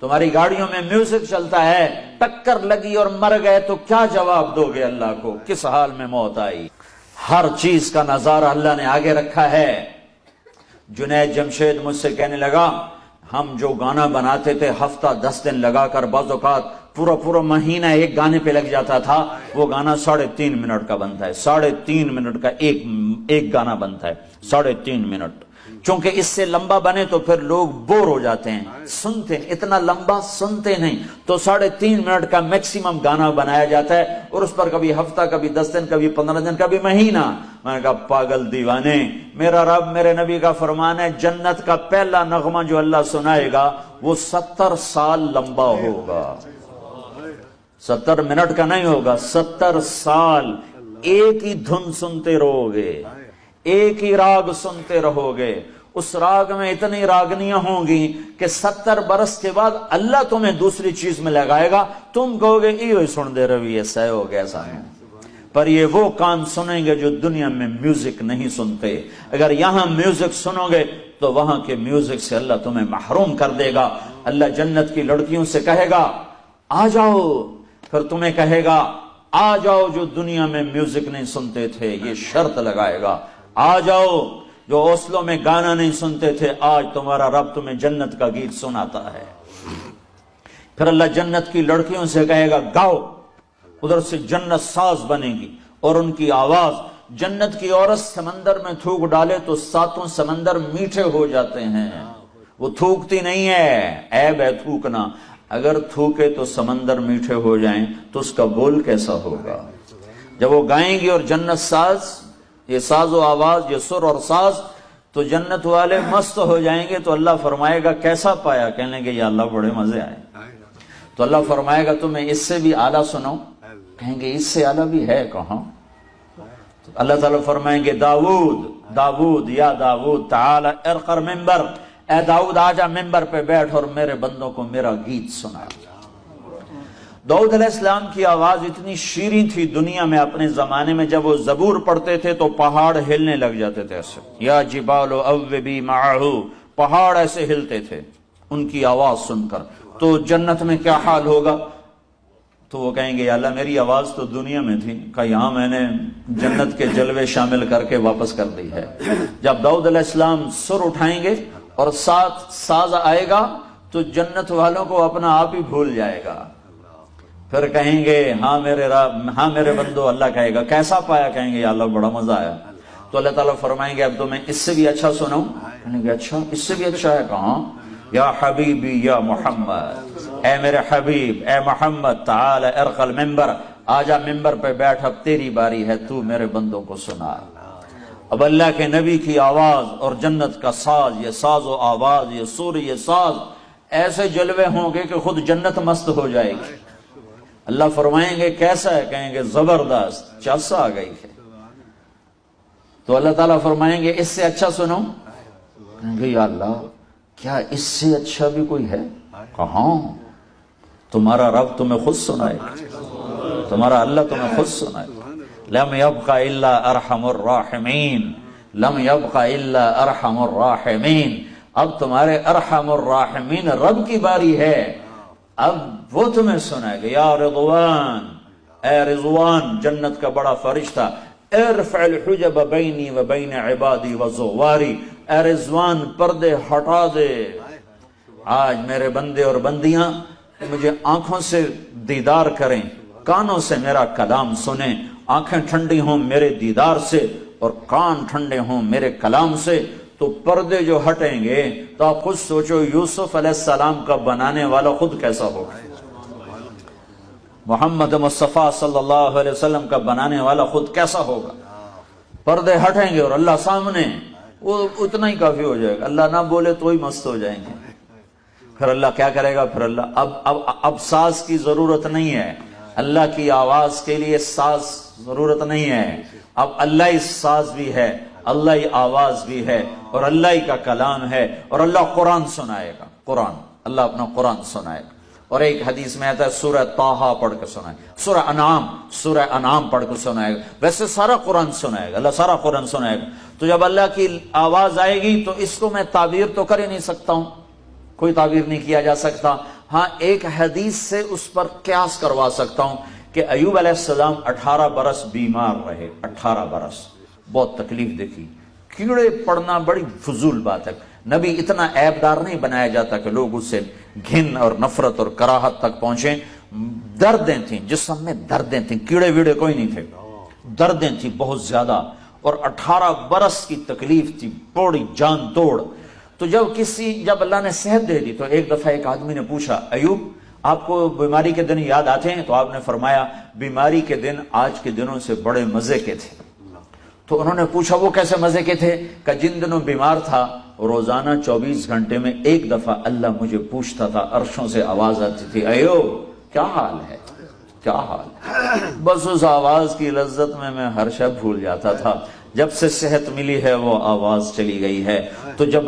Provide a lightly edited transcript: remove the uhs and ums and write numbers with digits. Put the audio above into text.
تمہاری گاڑیوں میں میوزک چلتا ہے، ٹکر لگی اور مر گئے تو کیا جواب دو گے اللہ کو؟ کس حال میں موت آئی؟ ہر چیز کا نظارہ اللہ نے آگے رکھا ہے۔ جنید جمشید مجھ سے کہنے لگا ہم جو گانا بناتے تھے ہفتہ 10 دن لگا کر، بعض اوقات پورا مہینہ ایک گانے پہ لگ جاتا تھا، وہ گانا 3.5 منٹ کا بنتا ہے، 3.5 منٹ کا ایک گانا بنتا ہے، 3.5 منٹ۔ چونکہ اس سے لمبا بنے تو پھر لوگ بور ہو جاتے ہیں، سنتے ہیں، اتنا لمبا سنتے نہیں، تو 3.5 منٹ کا میکسیمم گانا بنایا جاتا ہے، اور اس پر کبھی ہفتہ، کبھی 10 دن، کبھی 15 دن، کبھی مہینہ۔ میں نے کہا پاگل دیوانے، میرا رب، میرے نبی کا فرمان ہے جنت کا پہلا نغمہ جو اللہ سنائے گا وہ 70 سال لمبا ہوگا، 70 منٹ کا نہیں ہوگا، 70 سال ایک ہی دھن سنتے رہو گے، ایک ہی راگ سنتے رہو گے۔ اس راگ میں اتنی راگنیاں ہوں گی کہ 70 برس کے بعد اللہ تمہیں دوسری چیز میں لگائے گا، تم کہو گے یہ سن دے روی ایسا ہو گیا ایسا ہے۔ پر یہ وہ کان سنیں گے جو دنیا میں میوزک نہیں سنتے۔ اگر یہاں میوزک سنو گے تو وہاں کے میوزک سے اللہ تمہیں محروم کر دے گا۔ اللہ جنت کی لڑکیوں سے کہے گا آ جاؤ، پھر تمہیں کہے گا آ جاؤ جو دنیا میں میوزک نہیں سنتے تھے، یہ شرط لگائے گا، آ جاؤ جو اوسلوں میں گانا نہیں سنتے تھے، آج تمہارا رب تمہیں جنت کا گیت سناتا ہے۔ پھر اللہ جنت کی لڑکیوں سے کہے گا گاؤ، ادھر سے جنت ساز بنے گی اور ان کی آواز، جنت کی عورت سمندر میں تھوک ڈالے تو 7 سمندر میٹھے ہو جاتے ہیں، وہ تھوکتی نہیں ہے، عیب ہے تھوکنا، اگر تھوکے تو سمندر میٹھے ہو جائیں تو اس کا بول کیسا ہوگا؟ جب وہ گائیں گی اور جنت ساز، یہ ساز و آواز، یہ سر اور ساز، تو جنت والے مست ہو جائیں گے، تو اللہ فرمائے گا کیسا پایا؟ کہنے گے یا اللہ بڑے مزے آئے۔ تو اللہ فرمائے گا تمہیں اس سے بھی اعلیٰ سناؤں؟ کہیں گے اس سے اعلیٰ بھی ہے کہاں؟ تو اللہ تعالیٰ فرمائیں گے داؤد یا داؤد تعالی ارقر ممبر، اے داؤد آجا ممبر پہ بیٹھ اور میرے بندوں کو میرا گیت سنا۔ داؤد علیہ السلام کی آواز اتنی شیریں تھی دنیا میں اپنے زمانے میں، جب وہ زبور پڑھتے تھے تو پہاڑ ہلنے لگ جاتے تھے ایسے، یا جبال اوبی معہ، پہاڑ ایسے ہلتے تھے ان کی آواز سن کر۔ تو جنت میں کیا حال ہوگا؟ تو وہ کہیں گے یا اللہ میری آواز تو دنیا میں تھی، کہ یہاں میں نے جنت کے جلوے شامل کر کے واپس کر دی ہے۔ جب داؤد علیہ السلام سر اٹھائیں گے اور ساتھ ساز آئے گا تو جنت والوں کو اپنا آپ ہی بھول جائے گا، پھر کہیں گے ہاں میرے رب، ہاں میرے بندو، اللہ کہے گا کیسا پایا؟ کہیں گے یا اللہ بڑا مزہ آیا۔ تو اللہ تعالیٰ فرمائیں گے اب تو میں اس سے بھی اچھا سناؤں؟ کہیں گے اچھا اس سے بھی اچھا ہے کہاں؟ یا حبیبی یا محمد، اے میرے حبیب، اے محمد، تعال ارقل ممبر، آجا ممبر پہ بیٹھ، اب تیری باری ہے، تو میرے بندوں کو سنا۔ اب اللہ کے نبی کی آواز اور جنت کا ساز، یہ ساز و آواز، یہ سور، یہ ساز، ایسے جلوے ہوں گے کہ خود جنت مست ہو جائے گی۔ اللہ فرمائیں گے کیسا ہے؟ کہیں گے زبردست، چس آ گئی ہے۔ تو اللہ تعالیٰ فرمائیں گے اس سے اچھا سنو؟ کہیں گے یا اللہ کیا اس سے اچھا بھی کوئی ہے؟ کہاں؟ تمہارا رب تمہیں خود سنائے، تمہارا اللہ تمہیں خود سنائے۔ لم يبق الا ارحم الراحمین، لم يبق الا ارحم الراحمین، اب تمہارے ارحم الراحمین رب کی باری ہے، اب وہ تمہیں سنائے گا۔ یا رضوان، اے رضوان، جنت کا بڑا فرشتہ، ارفع الحجب بینی و بین عبادی و زواری، اے رضوان پردے ہٹا دے، آج میرے بندے اور بندیاں مجھے آنکھوں سے دیدار کریں، کانوں سے میرا کلام سنیں، آنکھیں ٹھنڈی ہوں میرے دیدار سے اور کان ٹھنڈے ہوں میرے کلام سے، تو پردے جو ہٹیں گے تو آپ خود سوچو یوسف علیہ السلام کا بنانے والا خود کیسا ہوگا، محمد مصطفیٰ صلی اللہ علیہ وسلم کا بنانے والا خود کیسا ہوگا۔ پردے ہٹیں گے اور اللہ سامنے، وہ اتنا ہی کافی ہو جائے گا، اللہ نہ بولے تو ہی مست ہو جائیں گے۔ پھر اللہ کیا کرے گا؟ پھر اللہ اب ساز کی ضرورت نہیں ہے، اللہ کی آواز کے لیے ساز ضرورت نہیں ہے، اب اللہ ہی ساز بھی ہے، اللہ ہی آواز بھی ہے، اور اللہ ہی کا کلام ہے، اور اللہ قرآن سنائے گا، قرآن، اللہ اپنا قرآن سنائے گا۔ اور ایک حدیث میں آتا ہے سورہ طٰہٰ پڑھ کے سنائے گا، سورہ انعام پڑھ کے سنائے گا، ویسے سارا قرآن سنائے گا، اللہ سارا قرآن سنائے گا۔ تو جب اللہ کی آواز آئے گی تو اس کو میں تعبیر تو کر ہی نہیں سکتا ہوں، کوئی تعبیر نہیں کیا جا سکتا، ہاں ایک حدیث سے اس پر قیاس کروا سکتا ہوں کہ ایوب علیہ السلام 18 برس بیمار رہے، 18 برس بہت تکلیف دیکھی، کیڑے پڑنا بڑی فضول بات ہے، نبی اتنا عیبدار نہیں بنایا جاتا کہ لوگ اس سے گھن اور نفرت اور کراہت تک پہنچیں، دردیں تھیں جسم میں، دردیں تھیں، کیڑے ویڑے کوئی نہیں تھے، دردیں تھیں بہت زیادہ، اور 18 برس کی تکلیف تھی بڑی جان توڑ۔ تو جب اللہ نے صحت دے دی تو ایک دفعہ ایک آدمی نے پوچھا ایوب آپ کو بیماری کے دن یاد آتے ہیں؟ تو آپ نے فرمایا بیماری کے دن آج کے دنوں سے بڑے مزے کے تھے۔ تو انہوں نے پوچھا وہ کیسے مزے کے تھے؟ کہ جن دنوں بیمار تھا روزانہ 24 گھنٹے میں ایک دفعہ اللہ مجھے پوچھتا تھا، عرشوں سے آواز آتی تھی ایوب کیا حال ہے، کیا حال ہے؟ بس اس آواز کی لذت میں ہر شب بھول جاتا تھا۔ جب سے صحت ملی ہے وہ آواز چلی گئی ہے۔ تو جب